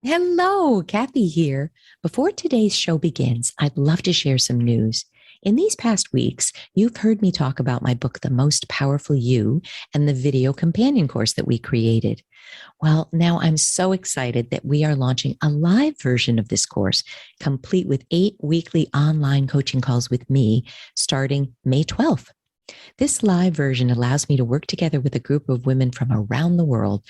Hello, Kathy here. Before today's show begins, I'd love to share some news. In these past weeks, you've heard me talk about my book, The Most Powerful You, and the video companion course that we created. Well, now I'm so excited that we are launching a live version of this course, complete with 8 weekly online coaching calls with me starting May 12th. This live version allows me to work together with a group of women from around the world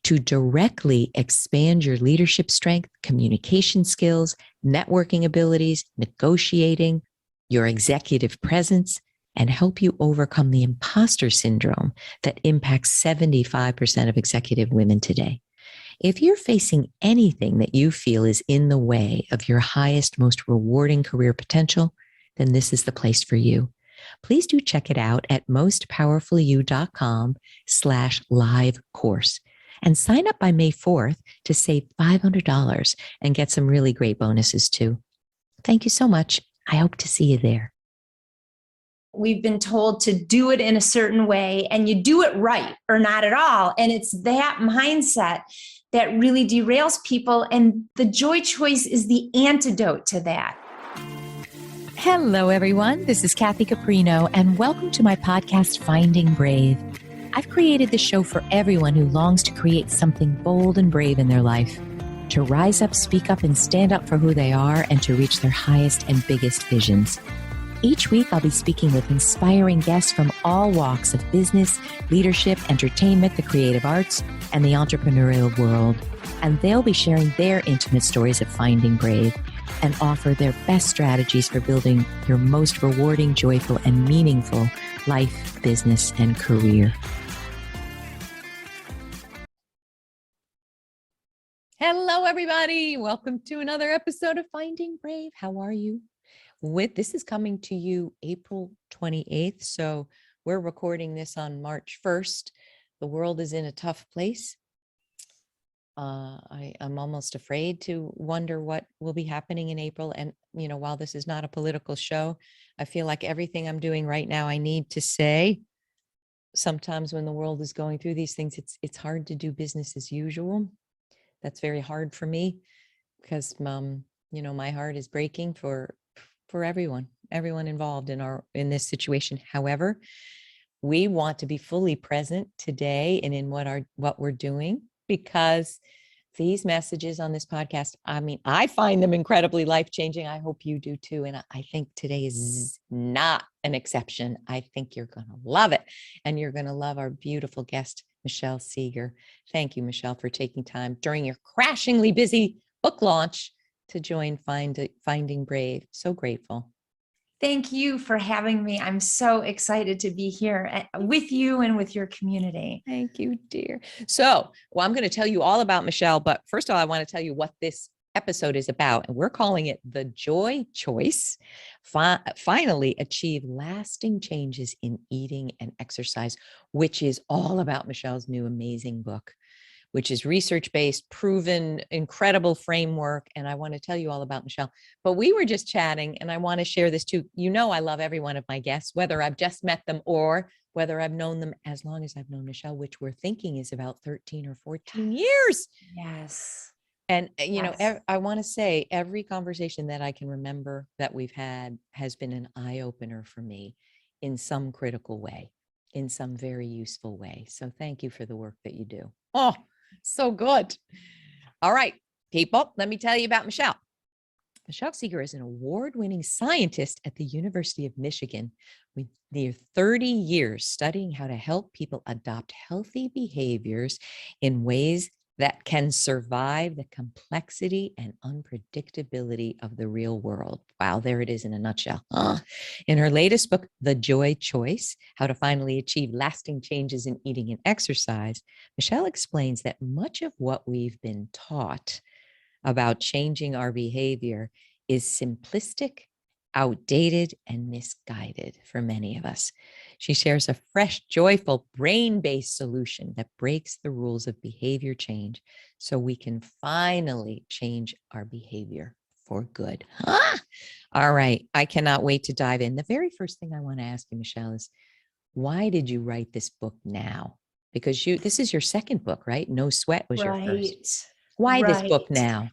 to directly expand your leadership strength, communication skills, networking abilities, negotiating, your executive presence, and help you overcome the imposter syndrome that impacts 75% of executive women today. If you're facing anything that you feel is in the way of your highest, most rewarding career potential, then this is the place for you. Please do check it out at mostpowerfulyou.com/live course and sign up by May 4th to save $500 and get some really great bonuses too. Thank you so much. I hope to see you there. We've been told to do it in a certain way and you do it right or not at all. And it's that mindset that really derails people. And the joy choice is the antidote to that. Hello, everyone. This is Kathy Caprino, and welcome to my podcast, Finding Brave. I've created this show for everyone who longs to create something bold and brave in their life, to rise up, speak up, and stand up for who they are, and to reach their highest and biggest visions. Each week, I'll be speaking with inspiring guests from all walks of business, leadership, entertainment, the creative arts, and the entrepreneurial world. And they'll be sharing their intimate stories of finding brave and offer their best strategies for building your most rewarding, joyful, and meaningful life, business, and career. Hello, everybody. Welcome to another episode of Finding Brave. How are you? This is coming to you April 28th. So we're recording this on March 1st. The world is in a tough place. I'm almost afraid to wonder what will be happening in April. And, while this is not a political show, I feel like everything I'm doing right now, I need to say. Sometimes when the world is going through these things, it's hard to do business as usual. That's very hard for me because, my heart is breaking for everyone involved in this situation. However, we want to be fully present today and in what we're doing, because these messages on this podcast, I find them incredibly life-changing. I hope you do too. And I think today is not an exception. I think you're going to love it. And you're going to love our beautiful guest, Michelle Segar. Thank you, Michelle, for taking time during your crashingly busy book launch to join Finding Brave. So grateful. Thank you for having me. I'm so excited to be here with you and with your community. Thank you, dear. So, I'm going to tell you all about Michelle, but first of all, I want to tell you what this episode is about. And we're calling it The Joy Choice. Finally achieve lasting changes in eating and exercise, which is all about Michelle's new amazing book, which is research-based, proven, incredible framework. And I want to tell you all about Michelle. But we were just chatting, and I want to share this too. I love every one of my guests, whether I've just met them or whether I've known them as long as I've known Michelle, which we're thinking is about 13 or 14 years. Yes. And, I want to say every conversation that I can remember that we've had has been an eye-opener for me in some critical way, in some very useful way. So thank you for the work that you do. Oh, so good. All right, people, let me tell you about Michelle. Michelle Segar is an award-winning scientist at the University of Michigan with near 30 years studying how to help people adopt healthy behaviors in ways that can survive the complexity and unpredictability of the real world. Wow, there it is in a nutshell. In her latest book, The Joy Choice, How to Finally Achieve Lasting Changes in Eating and Exercise, Michelle explains that much of what we've been taught about changing our behavior is simplistic, outdated, and misguided for many of us. She shares a fresh, joyful, brain-based solution that breaks the rules of behavior change so we can finally change our behavior for good. All right, I cannot wait to dive in. The very first thing I want to ask you, Michelle, is why did you write this book now? Because this is your second book, right? No Sweat was your first. Why this Right. book now?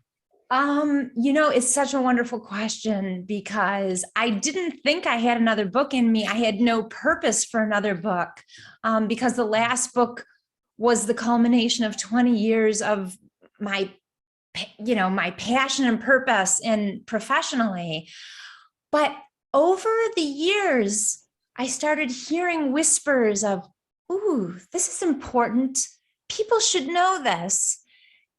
It's such a wonderful question because I didn't think I had another book in me. I had no purpose for another book, because the last book was the culmination of 20 years of my, my passion and purpose and professionally. But over the years, I started hearing whispers of, ooh, this is important. People should know this.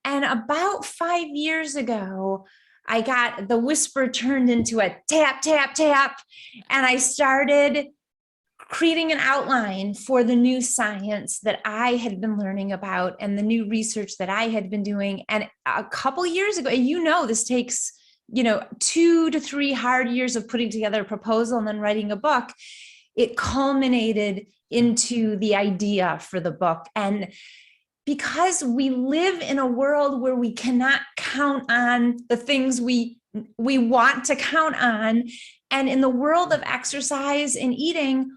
And about 5 years ago, I got the whisper turned into a tap, tap, tap. And I started creating an outline for the new science that I had been learning about and the new research that I had been doing. And a couple years ago, and this takes, 2 to 3 hard years of putting together a proposal and then writing a book. It culminated into the idea for the book. And because we live in a world where we cannot count on the things we want to count on, and in the world of exercise and eating,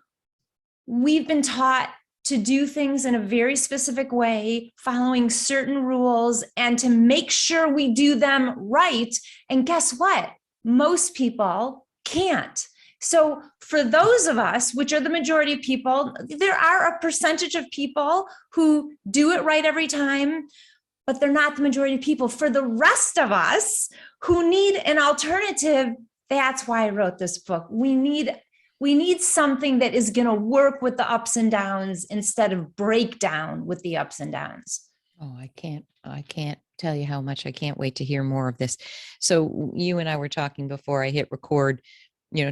we've been taught to do things in a very specific way, following certain rules, and to make sure we do them right. And guess what? Most people can't. So for those of us, which are the majority of people, there are a percentage of people who do it right every time, but they're not the majority of people. For the rest of us who need an alternative, that's why I wrote this book. We need something that is going to work with the ups and downs instead of break down with the ups and downs. Oh, I can't tell you how much I can't wait to hear more of this. So you and I were talking before I hit record,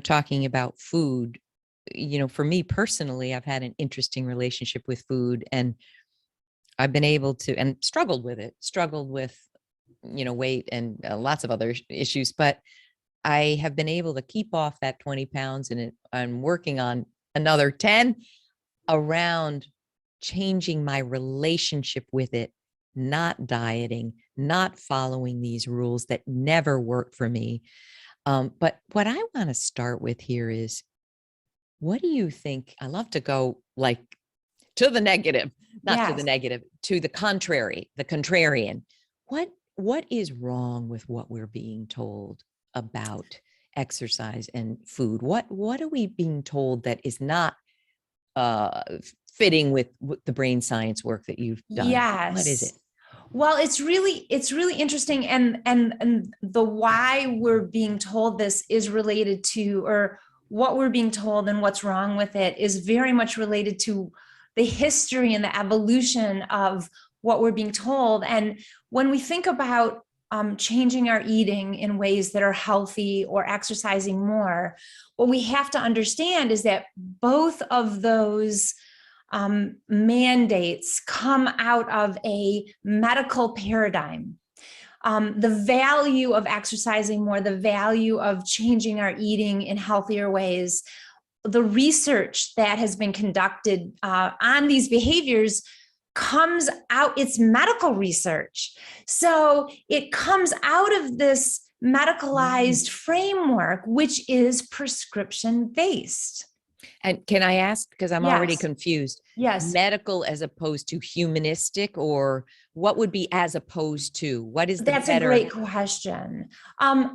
talking about food. For me personally, I've had an interesting relationship with food, and I've been able to, and struggled with, weight and lots of other issues, but I have been able to keep off that 20 pounds, and I'm working on another 10 around changing my relationship with it, not dieting, not following these rules that never worked for me. But what I want to start with here is, what do you think? I love to go like to the negative, not to the Yes. negative, to the contrary, the contrarian. What is wrong with what we're being told about exercise and food? What are we being told that is not fitting with the brain science work that you've done? Yes. What is it? Well, it's really interesting, and the why we're being told this is related to, or what we're being told and what's wrong with it is very much related to the history and the evolution of what we're being told. And when we think about changing our eating in ways that are healthy or exercising more, what we have to understand is that both of those mandates come out of a medical paradigm. The value of exercising more, the value of changing our eating in healthier ways, the research that has been conducted on these behaviors comes out, it's medical research. So it comes out of this medicalized framework, which is prescription based. And can I ask, because I'm already Yes. confused, Yes. medical as opposed to humanistic, or what would be as opposed to? What is the That's better? a great question.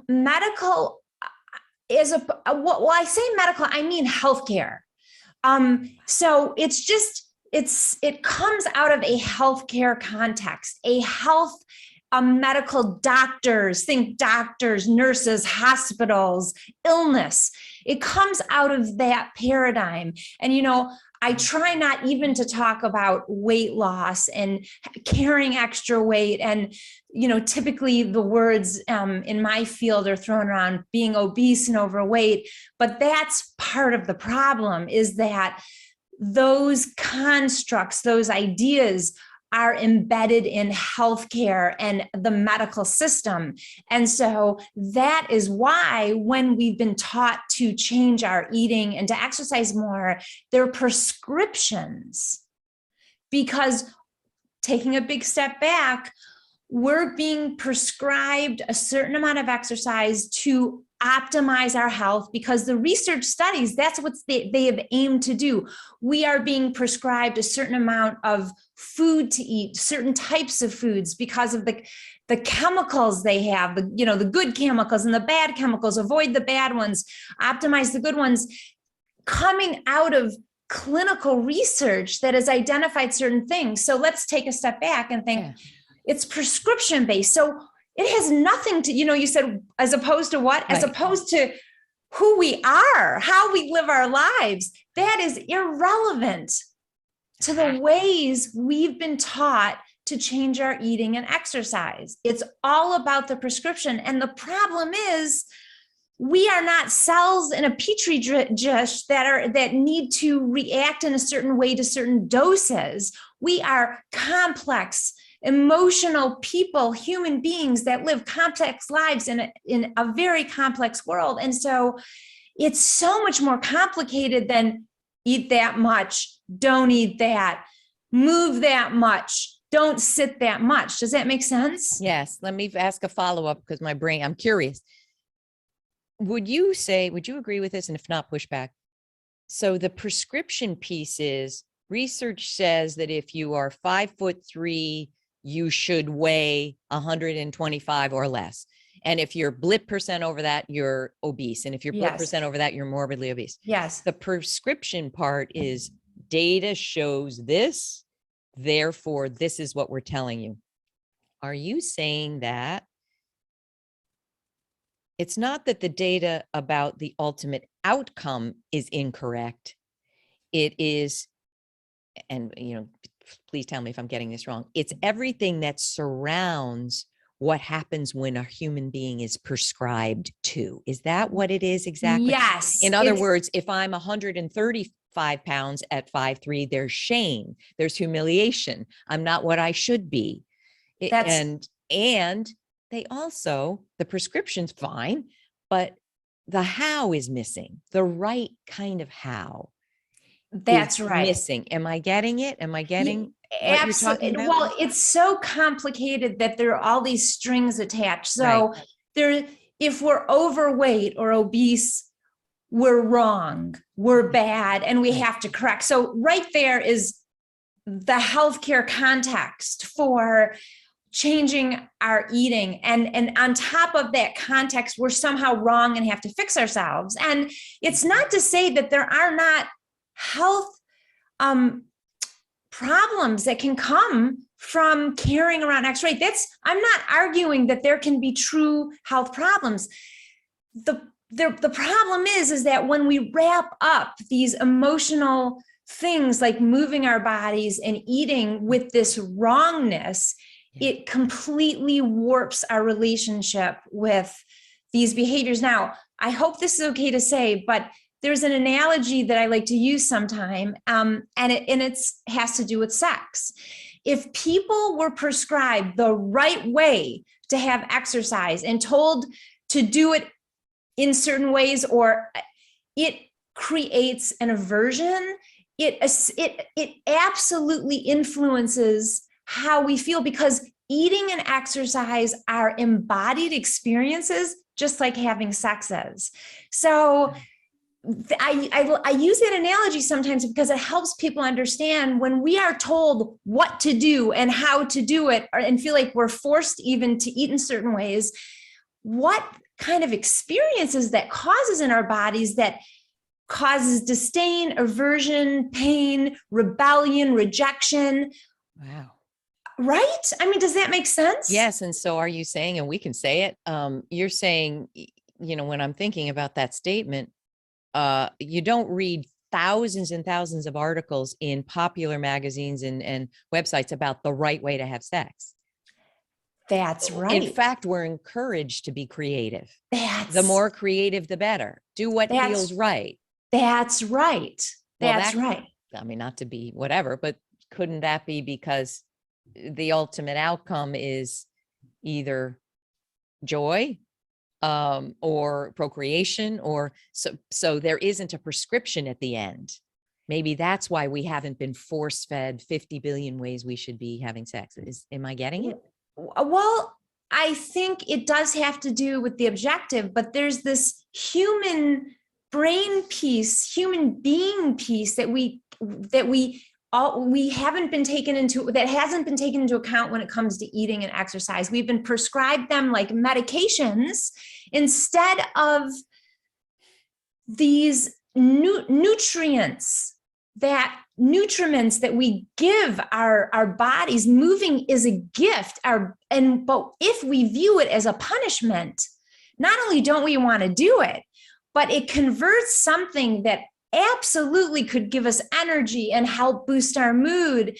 Medical is well, I say medical, I mean healthcare. So it comes out of a healthcare context, medical doctors, think doctors, nurses, hospitals, illness. It comes out of that paradigm. And, I try not even to talk about weight loss and carrying extra weight. And, typically the words in my field are thrown around being obese and overweight, but that's part of the problem, is that those constructs, those ideas are embedded in healthcare and the medical system. And so that is why when we've been taught to change our eating and to exercise more, they're prescriptions. Because taking a big step back, we're being prescribed a certain amount of exercise to optimize our health, because the research studies, that's what they have aimed to do. We are being prescribed a certain amount of food to eat, certain types of foods, because of the chemicals they have, the good chemicals and the bad chemicals. Avoid the bad ones, optimize the good ones, coming out of clinical research that has identified certain things. So let's take a step back and think, it's prescription based. So it has nothing to, you said, as opposed to what? As opposed to who we are, how we live our lives. That is irrelevant to the ways we've been taught to change our eating and exercise. It's all about the prescription. And the problem is, we are not cells in a petri dish that need to react in a certain way to certain doses. We are complex, emotional people, human beings that live complex lives in a very complex world. And so it's so much more complicated than eat that much, don't eat that, move that much, don't sit that much. Does that make sense? Yes. Let me ask a follow-up, because I'm curious. Would you agree with this? And if not, push back. So the prescription piece is, research says that if you are 5'3", you should weigh 125 or less. And if you're blip percent over that, you're obese. And if you're blip percent over that, you're morbidly obese. Yes. The prescription part is, data shows this, therefore this is what we're telling you. Are you saying that it's not that the data about the ultimate outcome is incorrect? It is, and please tell me if I'm getting this wrong, it's everything that surrounds what happens when a human being is prescribed to. Is that what it is exactly? Yes. In other words, if I'm 135 pounds at 5'3", there's shame, there's humiliation. I'm not what I should be. And they also, the prescription's fine, but the how is missing. The right kind of how. That's right. Missing. Am I getting it? Am I getting what you're talking about? Well, it's so complicated that there are all these strings attached. So if we're overweight or obese, we're wrong, we're bad, and we have to correct. So right there is the healthcare context for changing our eating. And on top of that context, we're somehow wrong and have to fix ourselves. And it's not to say that there are not health problems that can come from carrying around extra weight. I'm not arguing that there can be true health problems. The problem is that when we wrap up these emotional things like moving our bodies and eating with this wrongness, it completely warps our relationship with these behaviors. Now, I hope this is okay to say, but there's an analogy that I like to use sometime, and it has to do with sex. If people were prescribed the right way to have exercise and told to do it in certain ways, or it creates an aversion, it absolutely influences how we feel, because eating and exercise are embodied experiences, just like having sex is. So I use that analogy sometimes because it helps people understand when we are told what to do and how to do it, and feel like we're forced even to eat in certain ways, what kind of experiences that causes in our bodies that causes disdain, aversion, pain, rebellion, rejection. Wow. Right? I mean, does that make sense? Yes. And so are you saying, and we can say it, you're saying, when I'm thinking about that statement, you don't read thousands and thousands of articles in popular magazines and websites about the right way to have sex. That's right. In fact, we're encouraged to be creative. The more creative, the better. Do what feels right. That's right. That's right. I mean, not to be whatever, but couldn't that be because the ultimate outcome is either joy or procreation, or so there isn't a prescription at the end. Maybe that's why we haven't been force fed 50 billion ways we should be having sex. Am I getting it? Well, I think it does have to do with the objective, but there's this human brain piece, human being piece that we haven't been taken into, that hasn't been taken into account when it comes to eating and exercise. We've been prescribed them like medications instead of these nutriments that we give our bodies. Moving is a gift. But if we view it as a punishment, not only don't we want to do it, but it converts something that absolutely could give us energy and help boost our mood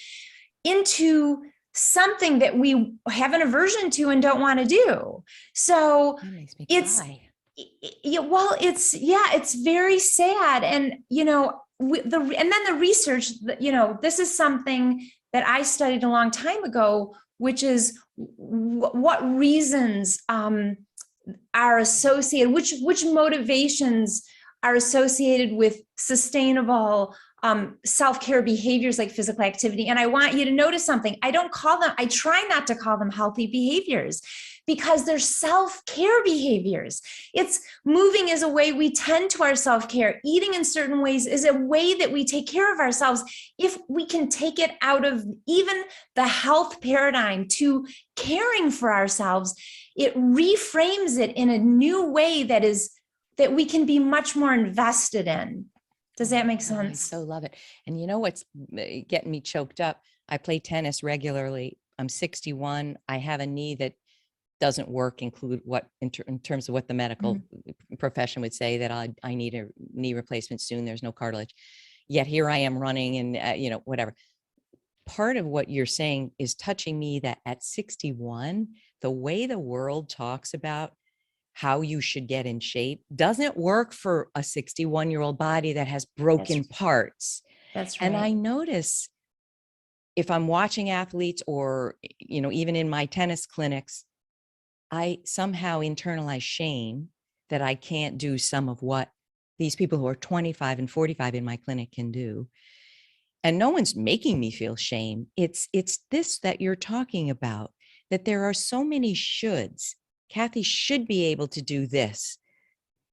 into something that we have an aversion to and don't want to do. So That makes me it's cry. it's very sad. And and then the research, this is something that I studied a long time ago, which is what reasons are associated, which motivations are associated with sustainable self-care behaviors like physical activity. And I want you to notice something. I try not to call them healthy behaviors, because they're self-care behaviors. It's moving is a way we tend to our self-care. Eating in certain ways is a way that we take care of ourselves. If we can take it out of even the health paradigm to caring for ourselves, it reframes it in a new way that we can be much more invested in. Does that make sense? I so love it. And you know what's getting me choked up? I play tennis regularly. I'm 61. I have a knee that doesn't work, include what in terms of what the medical profession would say, that I need a knee replacement soon. There's no cartilage. Yet here I am running and, whatever. Part of what you're saying is touching me, that at 61, the way the world talks about how you should get in shape doesn't work for a 61-year-old body that has broken parts. That's right. And I notice if I'm watching athletes or, even in my tennis clinics, I somehow internalize shame that I can't do some of what these people who are 25 and 45 in my clinic can do. And no one's making me feel shame. It's this that you're talking about, that there are so many shoulds. Kathy should be able to do this.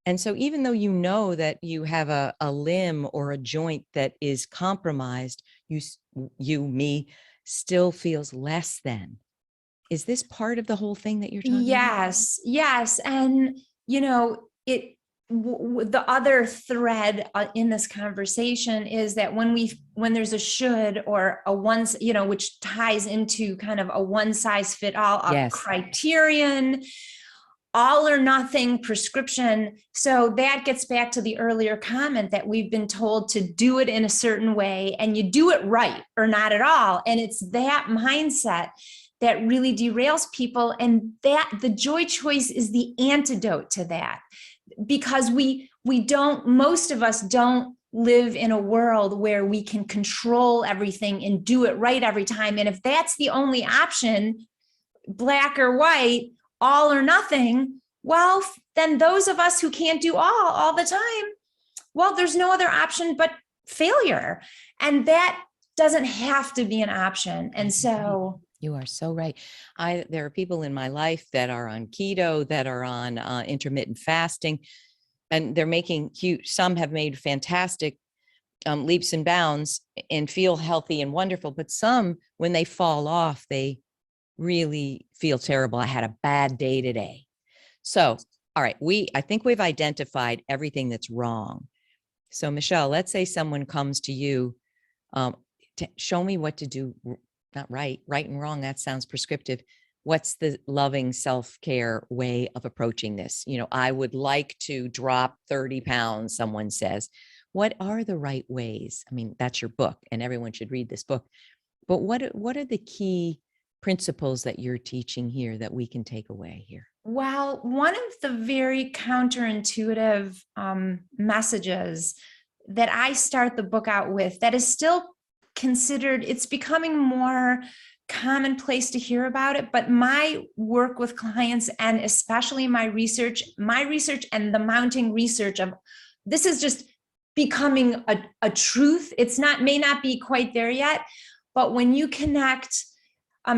And so even though you know that you have a limb or a joint that is compromised, me still feels less than. Is this part of the whole thing that you're talking about? Yes. And, the other thread in this conversation is that when there's a should or a which ties into kind of a one size fit all, a criterion, all or nothing prescription. So that gets back to the earlier comment that we've been told to do it in a certain way, and you do it right or not at all. And it's that mindset that really derails people. And that the joy choice is the antidote to that, because most of us don't live in a world where we can control everything and do it right every time. And if that's the only option, black or white, all or nothing, well, then those of us who can't do all the time, well, there's no other option but failure. And that doesn't have to be an option. And so you are so right. There are people in my life that are on keto, that are on intermittent fasting, and they're making huge, some have made fantastic leaps and bounds and feel healthy and wonderful. But some, when they fall off, they really feel terrible. I had a bad day today. So, all right, I think we've identified everything that's wrong. So Michelle, let's say someone comes to you to show me what to do. Not right and wrong. That sounds prescriptive. What's the loving self-care way of approaching this? I would like to drop 30 pounds, someone says. What are the right ways? I mean, that's your book and everyone should read this book. But what are the key principles that you're teaching here that we can take away here? Well, one of the very counterintuitive messages that I start the book out with, that is still considered, it's becoming more commonplace to hear about it, but my work with clients, and especially my research and the mounting research of this, is just becoming a truth. May not be quite there yet, but when you connect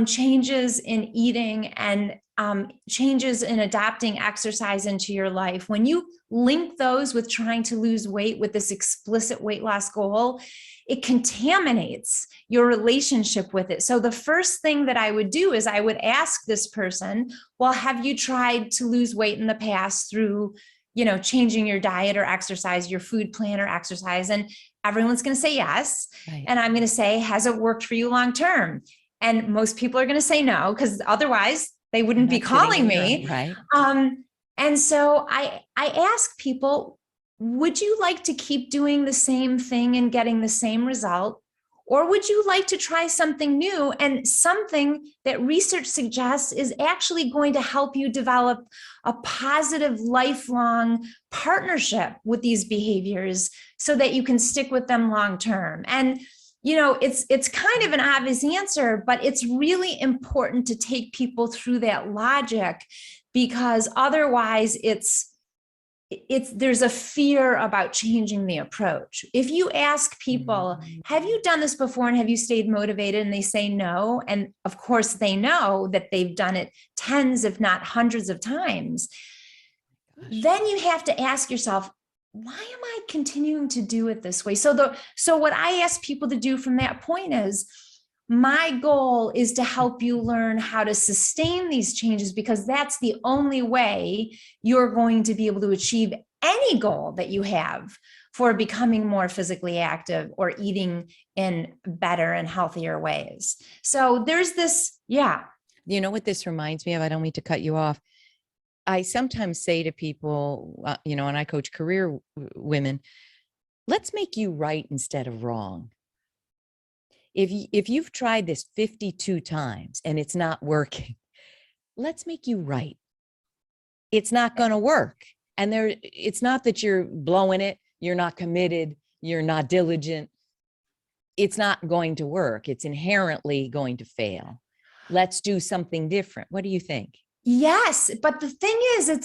changes in eating and changes in adopting exercise into your life, when you link those with trying to lose weight with this explicit weight loss goal, it contaminates your relationship with it. So the first thing that I would do is I would ask this person, well, have you tried to lose weight in the past through, changing your diet or exercise, your food plan or exercise? And everyone's going to say yes. Right. And I'm going to say, has it worked for you long term? And most people are going to say no, because otherwise they wouldn't be calling me. Right. And so I ask people, would you like to keep doing the same thing and getting the same result? Or would you like to try something new, and something that research suggests is actually going to help you develop a positive, lifelong partnership with these behaviors so that you can stick with them long term? And it's kind of an obvious answer, but it's really important to take people through that logic, because otherwise there's a fear about changing the approach. If you ask people, have you done this before and have you stayed motivated? And they say no. And of course they know that they've done it tens, if not hundreds of times. Then you have to ask yourself, why am I continuing to do it this way? So what I ask people to do from that point is, my goal is to help you learn how to sustain these changes, because that's the only way you're going to be able to achieve any goal that you have for becoming more physically active or eating in better and healthier ways. So there's this, yeah. You know what this reminds me of? I don't mean to cut you off. I sometimes say to people, and I coach career women, let's make you right instead of wrong. If you've tried this 52 times and it's not working, let's make you right. It's not going to work. And it's not that you're blowing it, you're not committed, you're not diligent. It's not going to work. It's inherently going to fail. Let's do something different. What do you think? Yes, but the thing is, the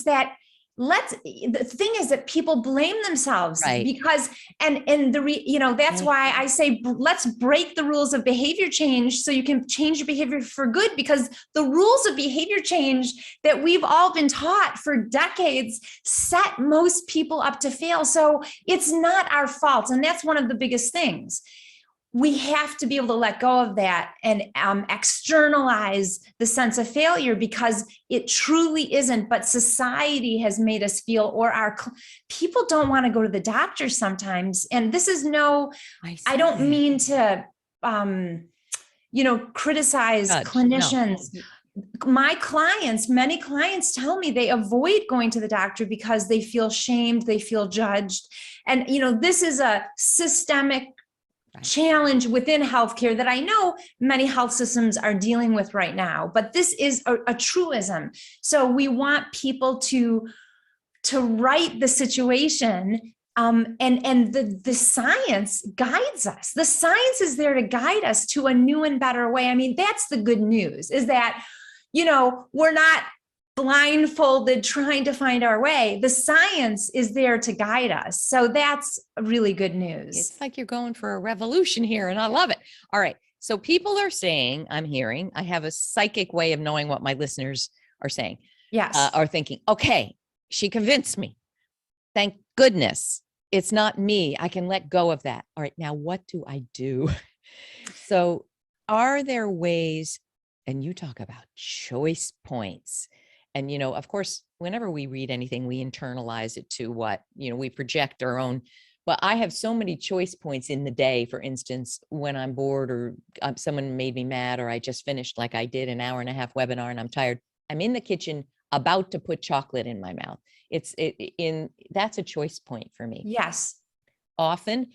thing is that people blame themselves, right? Because, that's why I say, let's break the rules of behavior change so you can change your behavior for good, because the rules of behavior change that we've all been taught for decades set most people up to fail. So it's not our fault. And that's one of the biggest things. We have to be able to let go of that and externalize the sense of failure, because it truly isn't. But society has made us feel, or people don't want to go to the doctor sometimes. And this is I don't mean to, criticize Judge. Clinicians. No. Many clients tell me they avoid going to the doctor because they feel shamed, they feel judged. And, this is a systemic challenge within healthcare that I know many health systems are dealing with right now, but this is a truism. So we want people to right the situation, and the science guides us. The science is there to guide us to a new and better way. I mean, that's the good news, is that we're not blindfolded trying to find our way. The science is there to guide us. So that's really good news. It's like you're going for a revolution here, and I love it. All right. So people are saying, I have a psychic way of knowing what my listeners are saying. Yes. Are thinking, okay, she convinced me. Thank goodness it's not me. I can let go of that. All right. Now, what do I do? So are there ways, and you talk about choice points. And, of course, whenever we read anything, we internalize it to what, we project our own. But I have so many choice points in the day. For instance, when I'm bored, or someone made me mad, or I just finished, like I did, an 1.5-hour webinar and I'm tired. I'm in the kitchen about to put chocolate in my mouth. That's a choice point for me. Yes. Often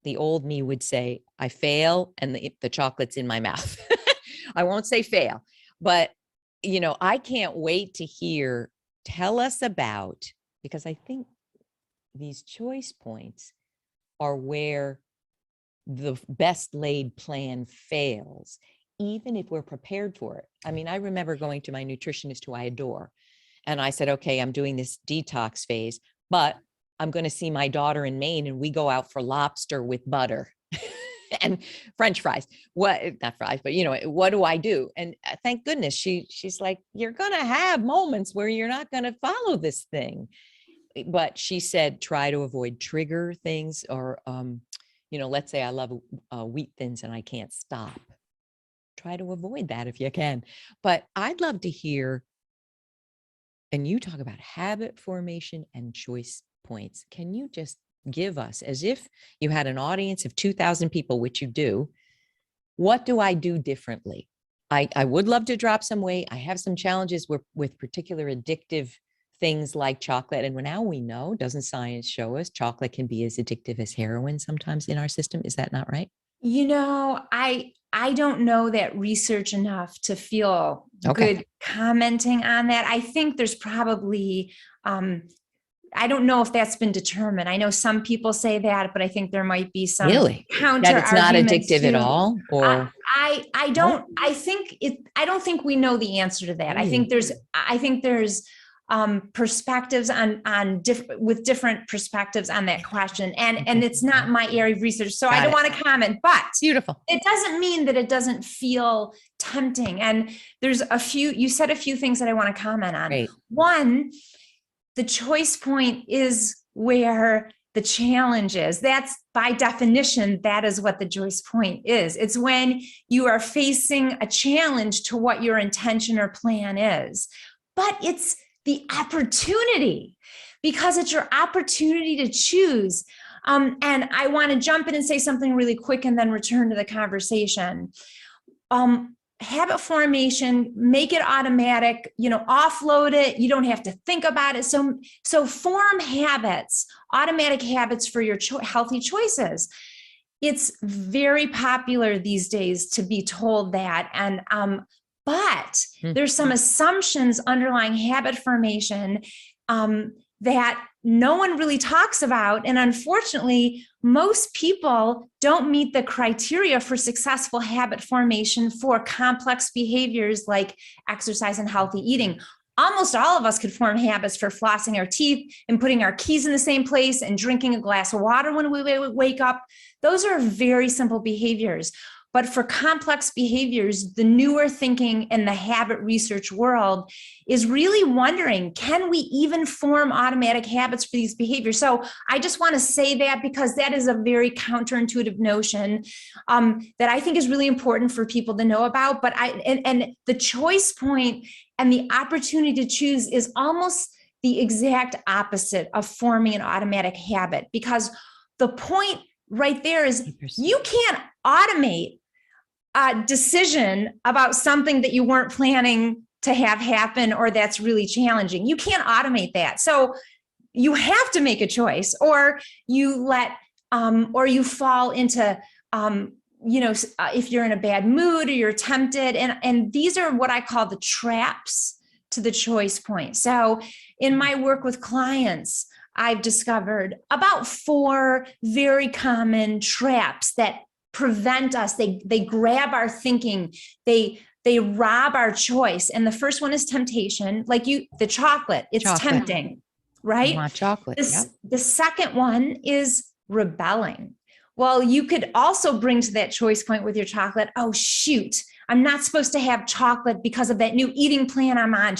the old me would say, I fail and the chocolate's in my mouth. I won't say fail, but I can't wait to tell us about, because I think these choice points are where the best laid plan fails, even if we're prepared for it. I mean, I remember going to my nutritionist, who I adore, and I said, okay, I'm doing this detox phase, but I'm going to see my daughter in Maine, and we go out for lobster with butter. and French fries. What, not fries, but what do I do? And thank goodness she's like, you're going to have moments where you're not going to follow this thing. But she said, try to avoid trigger things or, let's say I love wheat thins and I can't stop. Try to avoid that if you can. But I'd love to hear, and you talk about habit formation and choice points. Can you just give us, as if you had an audience of 2,000 people, which you do, what do I do differently? I would love to drop some weight. I have some challenges with particular addictive things like chocolate. And now we know, doesn't science show us chocolate can be as addictive as heroin sometimes in our system? Is that not right? I don't know that research enough to feel good commenting on that. I think there's probably, I don't know if that's been determined. I know some people say that, but I think there might be some counter that it's not addictive at all. Or I don't think we know the answer to that. I think there's perspectives on different perspectives on that question. And it's not my area of research, so I don't want to comment, but beautiful. It doesn't mean that it doesn't feel tempting. And there's you said a few things that I want to comment on. Great. One, the choice point is where the challenge is. That's by definition, that is what the choice point is. It's when you are facing a challenge to what your intention or plan is, but it's the opportunity, because it's your opportunity to choose. And I want to jump in and say something really quick and then return to the conversation. Habit formation, make it automatic, offload it. You don't have to think about it. So form habits, automatic habits for your healthy choices. It's very popular these days to be told that. And, but there's some assumptions underlying habit formation that no one really talks about. And unfortunately, most people don't meet the criteria for successful habit formation for complex behaviors like exercise and healthy eating. Almost all of us could form habits for flossing our teeth and putting our keys in the same place and drinking a glass of water when we wake up. Those are very simple behaviors. But for complex behaviors, the newer thinking in the habit research world is really wondering, can we even form automatic habits for these behaviors? So I just want to say that, because that is a very counterintuitive notion that I think is really important for people to know about. But and the choice point and the opportunity to choose is almost the exact opposite of forming an automatic habit, because the point right there is you can't automate a decision about something that you weren't planning to have happen or that's really challenging. You can't automate that. So you have to make a choice, or you or you fall into, if you're in a bad mood or you're tempted. And these are what I call the traps to the choice point. So in my work with clients, I've discovered about 4 very common traps that prevent us. They grab our thinking. They rob our choice. And the first one is temptation, like the chocolate. It's tempting, right? I want chocolate. The second one is rebelling. Well, you could also bring to that choice point with your chocolate, oh, shoot, I'm not supposed to have chocolate because of that new eating plan I'm on.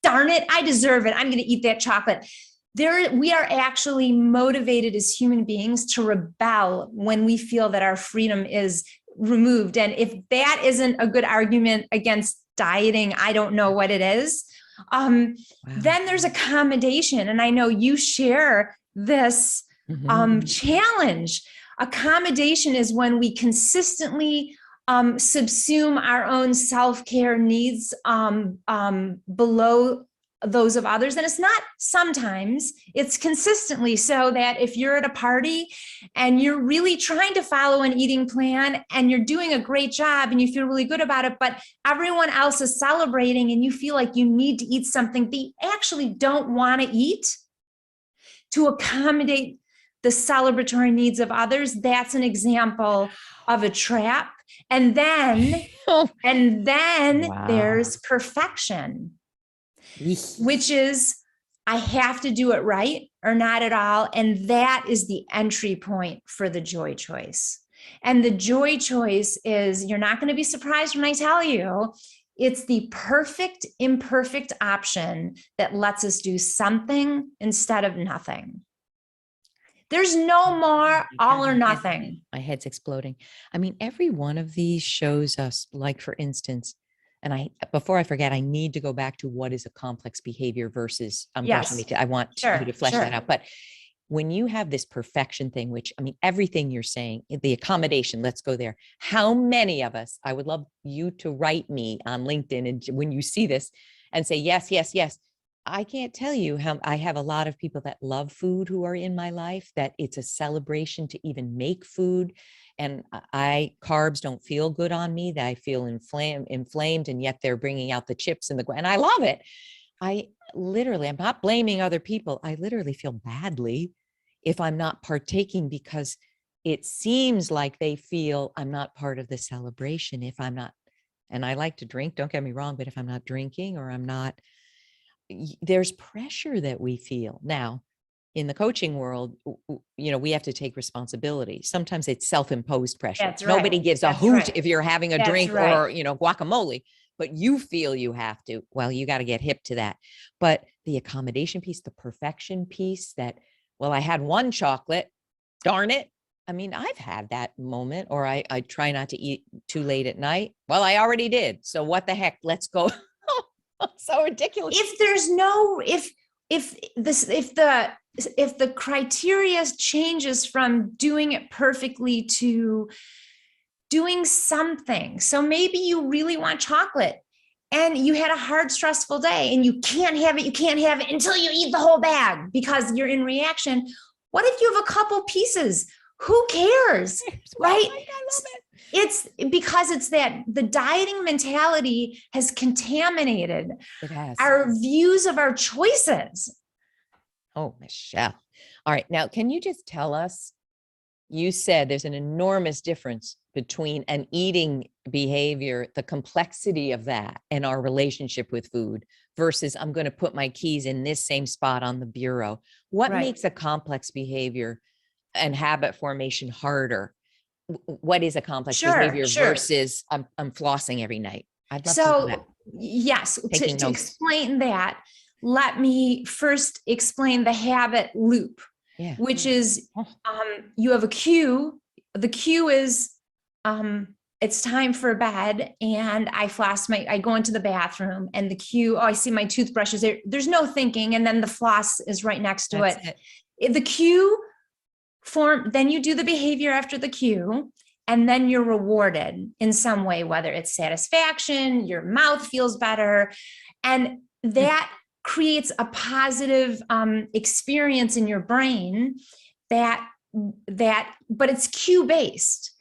Darn it, I deserve it. I'm going to eat that chocolate. We are actually motivated as human beings to rebel when we feel that our freedom is removed. And if that isn't a good argument against dieting, I don't know what it is. Wow. Then there's accommodation. And I know you share this challenge. Accommodation is when we consistently subsume our own self-care needs below those of others. And it's not sometimes, it's consistently, so that if you're at a party and you're really trying to follow an eating plan and you're doing a great job and you feel really good about it, but everyone else is celebrating and you feel like you need to eat something that you actually don't want to eat to accommodate the celebratory needs of others, that's an example of a trap. And then, Wow. there's perfection, which is I have to do it right or not at all. And that is the entry point for the joy choice. And the joy choice is, you're not going to be surprised when I tell you, it's the perfect imperfect option that lets us do something instead of nothing. There's no more all or nothing. My head's exploding. I mean, every one of these shows us, like, for instance, and before I forget, I need to go back to what is a complex behavior versus, Yes. I want Sure, you to flesh that sure. out. But when you have this perfection thing, which, I mean, everything you're saying, the accommodation, let's go there. How many of us, I would love you to write me on LinkedIn, and when you see this and say, yes, yes, yes. I can't tell you how I have a lot of people that love food who are in my life, that it's a celebration to even make food. And carbs don't feel good on me, that I feel inflamed, and yet they're bringing out the chips and I love it. I'm not blaming other people. I literally feel badly if I'm not partaking, because it seems like they feel I'm not part of the celebration if I'm not. And I like to drink, don't get me wrong, but if I'm not drinking, or I'm not, there's pressure that we feel. Now, in the coaching world, we have to take responsibility. Sometimes it's self-imposed pressure. That's right. Nobody gives a That's hoot right. if you're having a That's drink right. or, guacamole, but you feel you have to. Well, you got to get hip to that. But the accommodation piece, the perfection piece, that, well, I had one chocolate, darn it. I mean, I've had that moment, or I try not to eat too late at night. Well, I already did. So what the heck? Let's go. So ridiculous. If there's no, if the criteria changes from doing it perfectly to doing something. So maybe you really want chocolate and you had a hard, stressful day and you can't have it until you eat the whole bag because you're in reaction. What if you have a couple pieces? Who cares? Right? I love it. It's because it's that the dieting mentality has contaminated our views of our choices. Oh, Michelle. All right. Now, can you just tell us, you said there's an enormous difference between an eating behavior, the complexity of that, and our relationship with food versus I'm going to put my keys in this same spot on the bureau. What makes a complex behavior and habit formation harder? What is a complex behavior versus I'm flossing every night? I'd love to know that. Yes, to explain that, let me first explain the habit loop, which is you have a cue. The cue is it's time for bed, and I go into the bathroom, and the cue, I see my toothbrush is there. There's no thinking, and then the floss is right next to it. The cue then you do the behavior after the cue, and then you're rewarded in some way, whether it's satisfaction, your mouth feels better, and that creates a positive experience in your brain but it's cue based.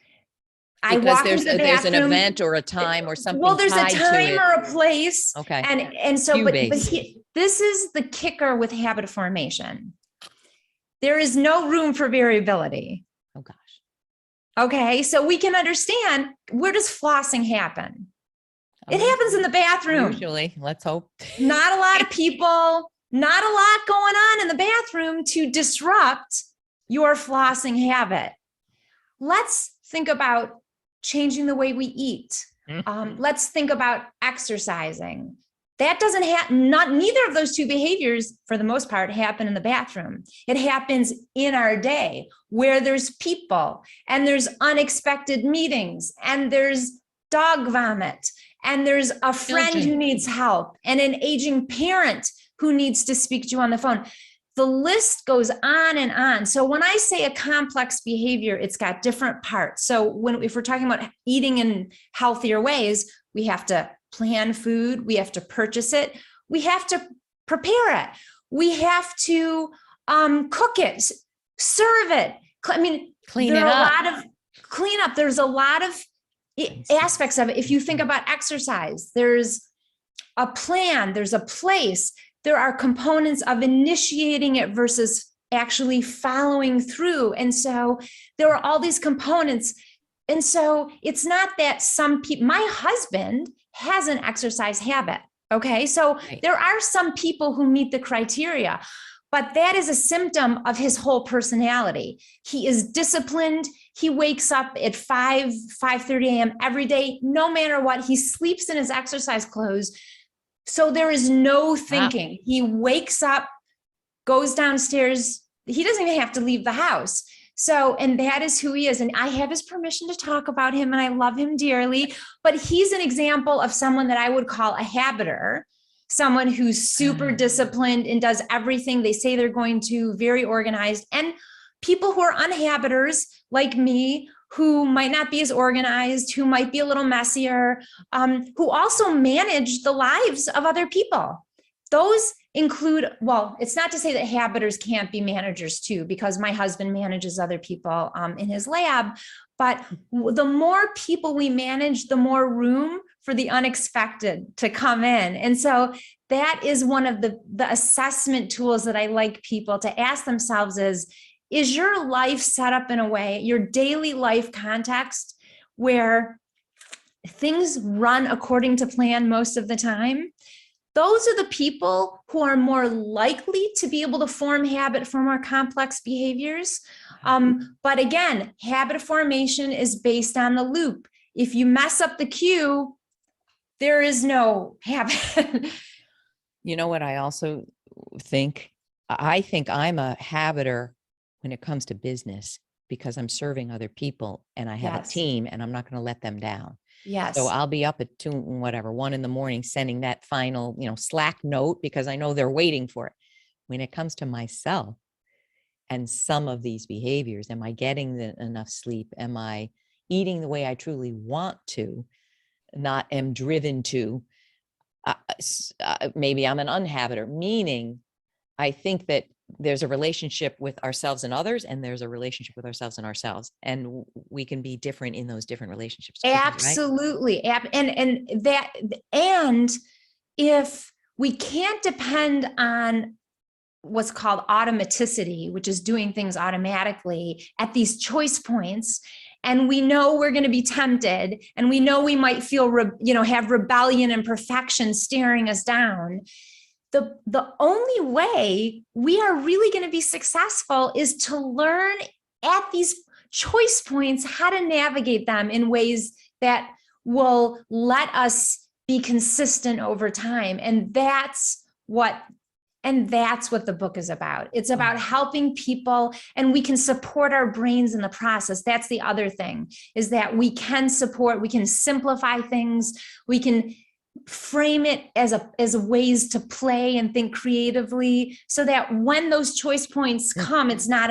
Because there's an event or a time or something. Well, there's a time or a place. Okay. And so, but this is the kicker with habit formation. There is no room for variability. Oh gosh. Okay. So we can understand, where does flossing happen? It happens in the bathroom. Usually, let's hope. Not a lot of people, not a lot going on in the bathroom to disrupt your flossing habit. Let's think about changing the way we eat. Let's think about exercising. That doesn't happen, neither of those two behaviors, for the most part, happen in the bathroom. It happens in our day where there's people and there's unexpected meetings and there's dog vomit and there's a friend who needs help and an aging parent who needs to speak to you on the phone. The list goes on and on. So when I say a complex behavior, it's got different parts. So if we're talking about eating in healthier ways, we have to plan food, we have to purchase it, we have to prepare it, we have to cook it, serve it. I mean, clean it up. There's a lot of aspects of it. If you think about exercise, there's a plan, there's a place, there are components of initiating it versus actually following through. And so there are all these components. And so it's not that some people, my husband has an exercise habit. Okay. So there are some people who meet the criteria, but that is a symptom of his whole personality. He is disciplined. He wakes up at 5:30 a.m. every day, no matter what. He sleeps in his exercise clothes. So there is no thinking. Wow. He wakes up, goes downstairs. He doesn't even have to leave the house. So, and that is who he is. And I have his permission to talk about him, and I love him dearly, but he's an example of someone that I would call a habiter, someone who's super disciplined and does everything they say they're going to, very organized. And people who are unhabiters like me, who might not be as organized, who might be a little messier, who also manage the lives of other people. Those include, well, it's not to say that habiters can't be managers too, because my husband manages other people in his lab, but the more people we manage, the more room for the unexpected to come in. And so that is one of the assessment tools that I like people to ask themselves is your life set up in a way, your daily life context, where things run according to plan most of the time? Those are the people who are more likely to be able to form habit for more complex behaviors. But again, habit formation is based on the loop. If you mess up the cue, there is no habit. You know what I also think? I think I'm a habiter when it comes to business, because I'm serving other people and I have a team, and I'm not going to let them down. Yes. So I'll be up at 1 in the morning, sending that final, Slack note, because I know they're waiting for it. When it comes to myself and some of these behaviors, am I getting enough sleep? Am I eating the way I truly want to, not am driven to? Maybe I'm an unhabiter, meaning I think that there's a relationship with ourselves and others, and there's a relationship with ourselves and ourselves, and we can be different in those different relationships. Absolutely. Right? And if we can't depend on what's called automaticity, which is doing things automatically at these choice points, and we know we're going to be tempted, and we know we might feel, have rebellion and perfection staring us down. The only way we are really going to be successful is to learn at these choice points how to navigate them in ways that will let us be consistent over time. And that's what the book is about. It's about helping people, and we can support our brains in the process. That's the other thing, is that we can simplify things. We can frame it as ways to play and think creatively, so that when those choice points come, it's not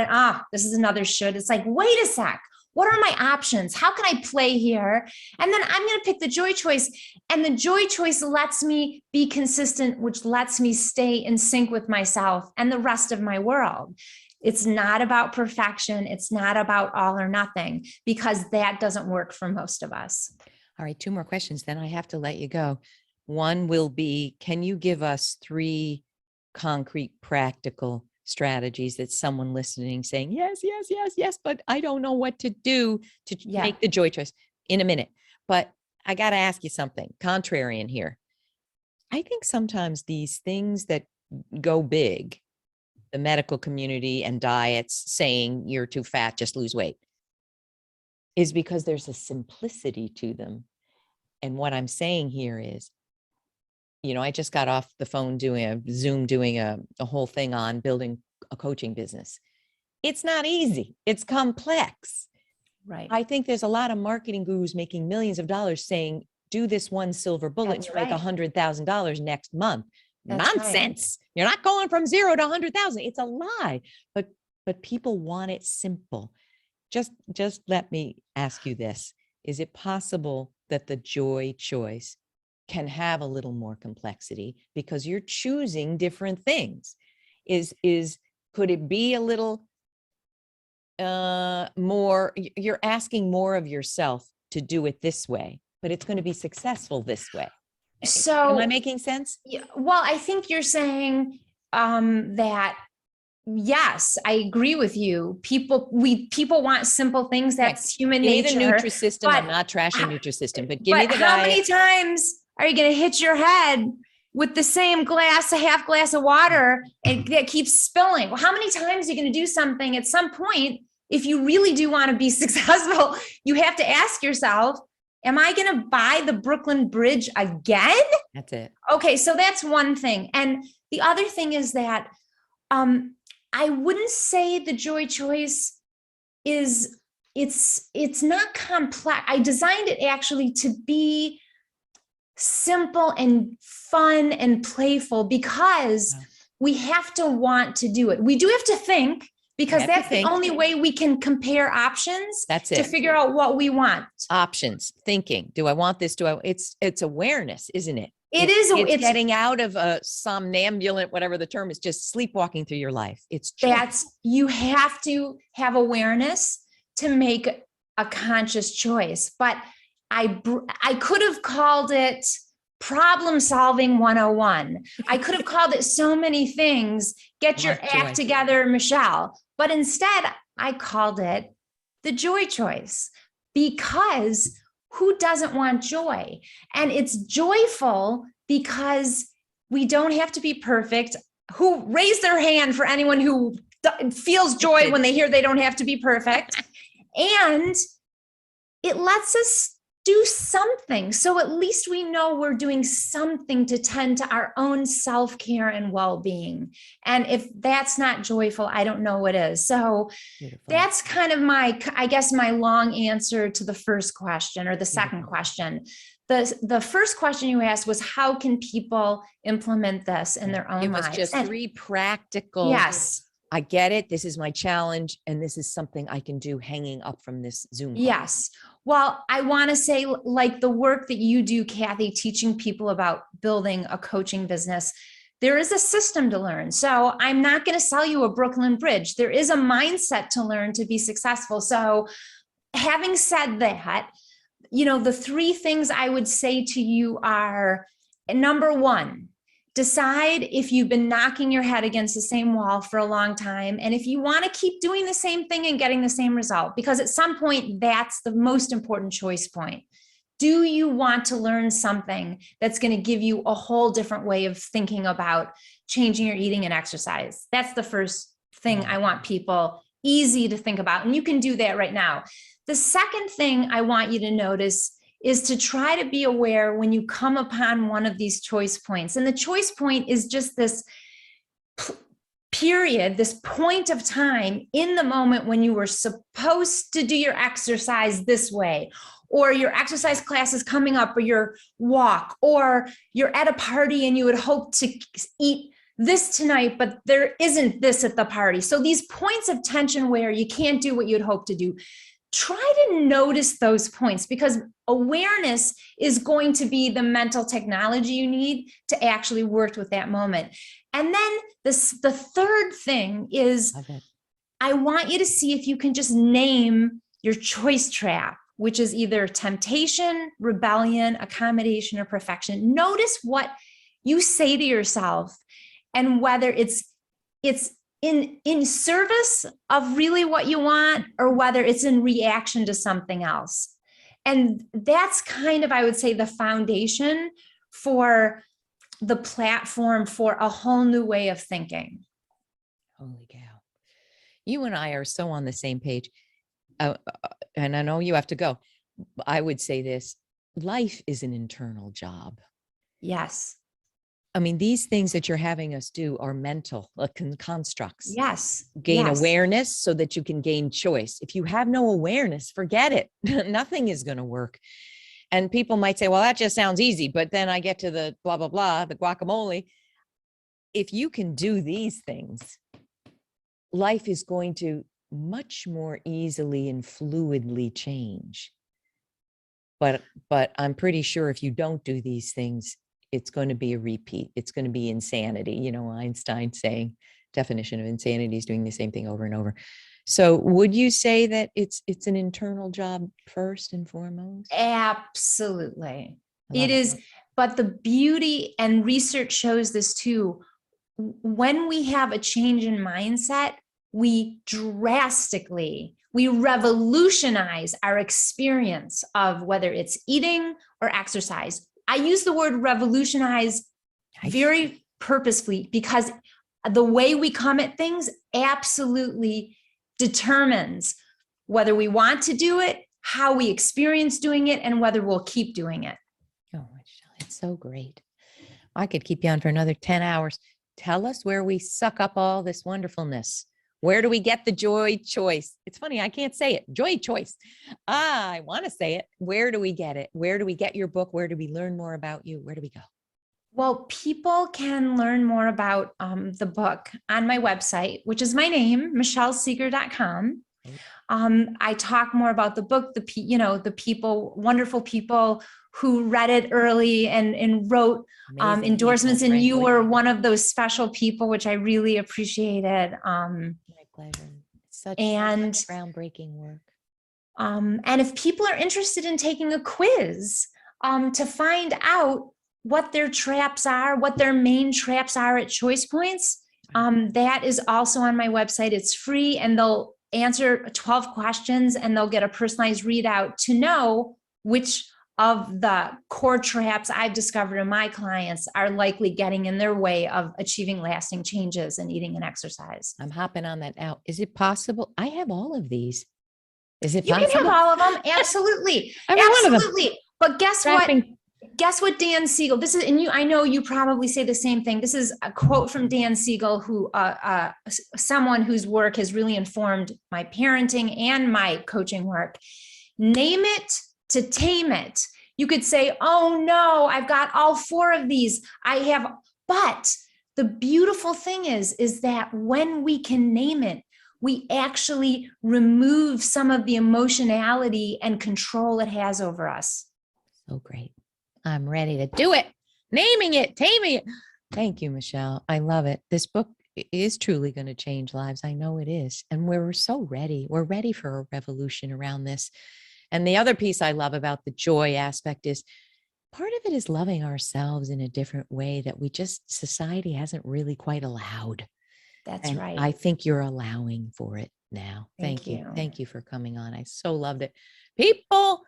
this is another should. It's like, wait a sec, what are my options? How can I play here? And then I'm going to pick the joy choice. And the joy choice lets me be consistent, which lets me stay in sync with myself and the rest of my world. It's not about perfection. It's not about all or nothing, because that doesn't work for most of us. All right, 2 more questions, then I have to let you go. One will be, can you give us 3 concrete, practical strategies that someone listening saying, yes, but I don't know what to do to make the joy choice, in a minute. But I got to ask you something contrarian here. I think sometimes these things that go big, the medical community and diets saying you're too fat, just lose weight, is because there's a simplicity to them. And what I'm saying here is, I just got off the phone doing a whole thing on building a coaching business. It's not easy. It's complex. Right. I think there's a lot of marketing gurus making millions of dollars saying, do this one silver bullet, and make $100,000 next month. That's nonsense. Right. You're not going from 0 to 100,000. It's a lie. But people want it simple. Just let me ask you this. Is it possible that the joy choice can have a little more complexity because you're choosing different things? Could it be a little more, you're asking more of yourself to do it this way, but it's going to be successful this way? So am I making sense? Well, I think you're saying that, yes, I agree with you. People want simple things. That's human nature. Give me the Nutrisystem. I'm not trashing Nutrisystem, but give me the how diet. Many times are you going to hit your head with the same half glass of water, and that keeps spilling? Well, how many times are you going to do something? At some point, if you really do want to be successful, you have to ask yourself, am I going to buy the Brooklyn Bridge again? That's it. Okay, so that's one thing. And the other thing is that I wouldn't say the joy choice is, it's not complex. I designed it actually to be simple and fun and playful because we have to want to do it. We do have to think, because that's the only way we can compare options. That's to it. figure out what we want. Options, thinking. Do I want this? It's awareness, isn't it? It's getting out of a somnambulant, whatever the term is, just sleepwalking through your life. You have to have awareness to make a conscious choice. But I could have called it problem solving 101. I could have called it so many things. Get your act together, Michelle. But instead, I called it the joy choice, because who doesn't want joy? And it's joyful because we don't have to be perfect. Who raised their hand for anyone who feels joy when they hear they don't have to be perfect? And it lets us do something. So at least we know we're doing something to tend to our own self-care and well-being. And if that's not joyful, I don't know what is. So that's kind of my long answer to the first question, or the second question. The first question you asked was, how can people implement this in their own lives? Give us just 3 practical. Yes. I get it. This is my challenge. And this is something I can do hanging up from this Zoom call. Yes. Well, I want to say, like the work that you do, Kathy, teaching people about building a coaching business, there is a system to learn. So I'm not going to sell you a Brooklyn Bridge. There is a mindset to learn to be successful. So having said that, the 3 things I would say to you are, number 1, decide if you've been knocking your head against the same wall for a long time, and if you want to keep doing the same thing and getting the same result, because at some point, that's the most important choice point. Do you want to learn something that's going to give you a whole different way of thinking about changing your eating and exercise? That's the first thing I want people easy to think about. And you can do that right now. The second thing I want you to notice is to try to be aware when you come upon one of these choice points. And the choice point is just this period, this point of time in the moment when you were supposed to do your exercise this way, or your exercise class is coming up, or your walk, or you're at a party and you would hope to eat this tonight, but there isn't this at the party. So these points of tension where you can't do what you'd hope to do. Try to notice those points, because awareness is going to be the mental technology you need to actually work with that moment. And then the third thing is, I want you to see if you can just name your choice trap, which is either temptation, rebellion, accommodation, or perfection. Notice what you say to yourself, and whether it's in service of really what you want, or whether it's in reaction to something else. And that's kind of, I would say, the foundation for the platform for a whole new way of thinking. Holy cow. You and I are so on the same page. And I know you have to go. I would say this: life is an internal job. Yes. I mean, these things that you're having us do are mental constructs. Yes. Gain awareness so that you can gain choice. If you have no awareness, forget it. Nothing is going to work. And people might say, well, that just sounds easy. But then I get to the blah, blah, blah, the guacamole. If you can do these things, life is going to much more easily and fluidly change. But I'm pretty sure if you don't do these things, it's going to be a repeat. It's going to be insanity. Einstein saying definition of insanity is doing the same thing over and over. So would you say that it's an internal job first and foremost? Absolutely. It is. But the beauty, and research shows this too, when we have a change in mindset, we revolutionize our experience of whether it's eating or exercise. I use the word revolutionize very purposefully, because the way we come at things absolutely determines whether we want to do it, how we experience doing it, and whether we'll keep doing it. Oh, Michelle, it's so great. I could keep you on for another 10 hours. Tell us where we suck up all this wonderfulness. Where do we get the joy choice? It's funny, I can't say it. Joy choice. I want to say it. Where do we get it? Where do we get your book? Where do we learn more about you? Where do we go? Well, people can learn more about the book on my website, which is my name, michellesegar.com. I talk more about the book, the people, wonderful people who read it early and wrote endorsements. And you were one of those special people, which I really appreciated. My pleasure. Such groundbreaking work. And if people are interested in taking a quiz to find out what their traps are, what their main traps are at choice points, that is also on my website. It's free, and they'll answer 12 questions and they'll get a personalized readout to know which of the core traps I've discovered in my clients are likely getting in their way of achieving lasting changes in eating and exercise. I'm hopping on that now. Is it possible? I have all of these. Is it you possible? You can have all of them. Absolutely. Absolutely. But guess what? Guess what Dan Siegel, this is, and I know you probably say the same thing. This is a quote from Dan Siegel, who, someone whose work has really informed my parenting and my coaching work. Name it to tame it. You could say, oh no, I've got all 4 of these. But the beautiful thing is that when we can name it, we actually remove some of the emotionality and control it has over us. So great. I'm ready to do it. Naming it, taming it. Thank you, Michelle. I love it. This book is truly going to change lives. I know it is. And we're so ready. We're ready for a revolution around this. And the other piece I love about the joy aspect is part of it is loving ourselves in a different way that society hasn't really quite allowed. That's right. I think you're allowing for it now. Thank you. Thank you for coming on. I so loved it. People,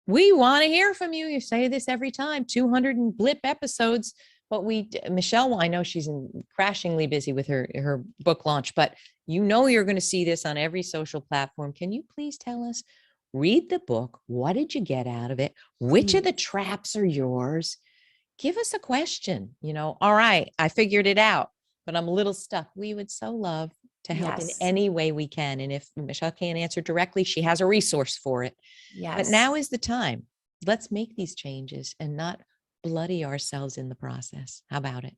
we want to hear from you. You say this every time, 200 and blip episodes, but Michelle, I know she's crashingly busy with her book launch, but you're going to see this on every social platform. Can you please tell us, read the book. What did you get out of it? Which of the traps are yours? Give us a question. All right, I figured it out, but I'm a little stuck. We would so love to help in any way we can. And if Michelle can't answer directly, she has a resource for it. Yes. But now is the time. Let's make these changes and not bloody ourselves in the process. How about it?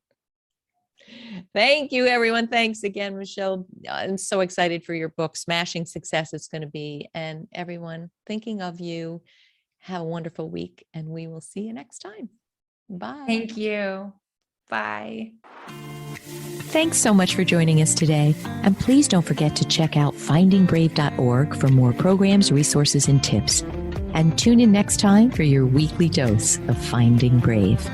Thank you, everyone. Thanks again, Michelle. I'm so excited for your book, Smashing Success it's going to be. And everyone, thinking of you. Have a wonderful week, and we will see you next time. Bye. Thank you. Bye. Thanks so much for joining us today. And please don't forget to check out findingbrave.org for more programs, resources, and tips. And tune in next time for your weekly dose of Finding Brave.